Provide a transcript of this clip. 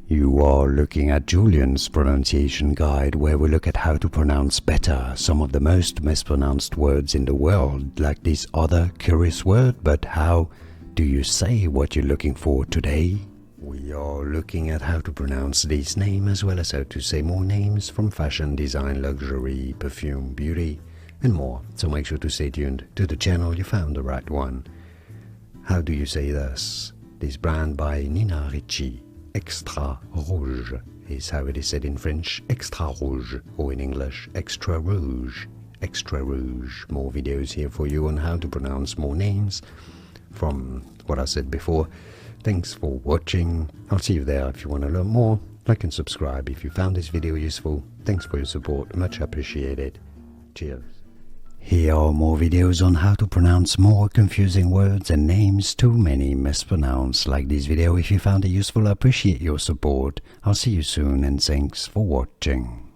You are looking at Julian's pronunciation guide, where we look at how to pronounce better some of the most mispronounced words in the world, like this other curious word. But how do you say what you're looking for today? We are looking at how to pronounce this name, as well as how to say more names from fashion, design, luxury, perfume, beauty, and more. So make sure to stay tuned to the channel. You found the right one. How do you say this? This brand by Nina Ricci, Extra Rouge, is how it is said in French, Extra Rouge, or in English, Extra Rouge. Extra Rouge. More videos here for you on how to pronounce more names from what I said before. Thanks for watching. I'll see you there if you want to learn more. Like and subscribe if you found this video useful. Thanks for your support, much appreciated. Cheers. Here are more videos on how to pronounce more confusing words and names too many mispronounced. Like this video if you found it useful. I appreciate your support. I'll see you soon and thanks for watching.